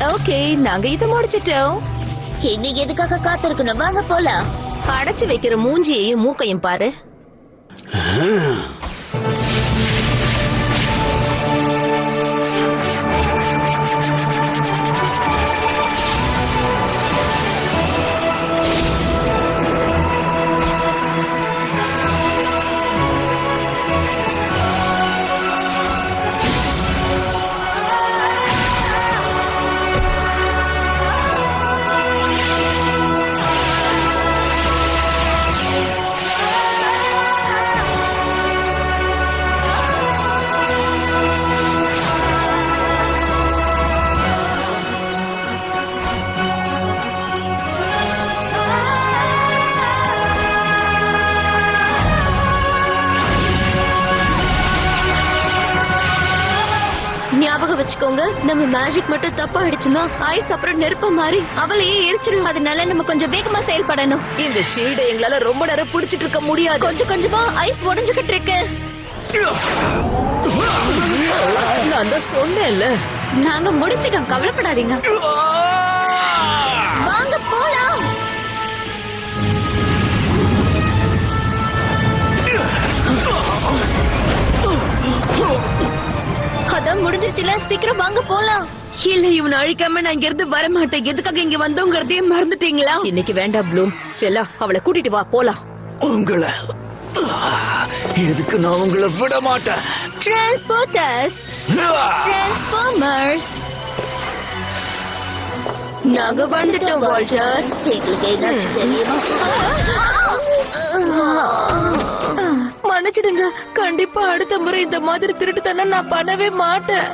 Okay, நாங்க இத முடிச்சிட்டோம். இன்னும் எதுக்காக காத்திருக்கணும்? வாங்க போலாம். அடைச்சு வைக்கிற மூஞ்சியையும் மூக்கையும் பாரு. ஞாபகம் வச்சுக்கோங்க, நம்ம மேஜிக் மட்டும் தப்பா ஆயிடுச்சுன்னா ஐஸ் அப்புறம் நெருப்ப மாறி அவளையே எரிச்சிடும். அதனால நம்ம கொஞ்சம் வேகமா செயல்படணும். இந்த ஷீல்டை எங்களால ரொம்ப நேரம் புடிச்சிட்டு இருக்க முடியாது. கொஞ்சம் கொஞ்சமா ஐஸ் உடைஞ்சுகிட்டு இருக்கு. நான் தான் சொன்னேன்ல, நாங்க முடிச்சிட்டோம், கவலைப்படாதீங்க. வாங்க போலாம். அதான் முடிஞ்சிருச்சுல, சீக்கிரம் வாங்க போலாம். இல்ல, இவனை அழிக்காம நான் இங்க இருந்து வர மாட்டேன். எதுக்காக இங்க வந்தோங்கிறதே மறந்துட்டீங்களா? இன்னைக்கு வேண்டாம் ப்ளூம். செல்லா, அவளை கூட்டிட்டு வா, போலாம். உங்களை எதுக்கு நான் உங்களை விட மாட்டேன். டிரான்ஸ்போர்ட்டர்ஸ், டிரான்ஸ்ஃபார்மர்ஸ், நாங்க வந்துட்டோம் வால்டர். எங்களுக்கு ஏதாச்சும் தெரியுமா? மன்னிச்சிடுங்க, கண்டிப்பா அடுத்த முறை இந்த மாதிரி திருட்டுத்தனம் நான் பண்ணவே மாட்டேன்.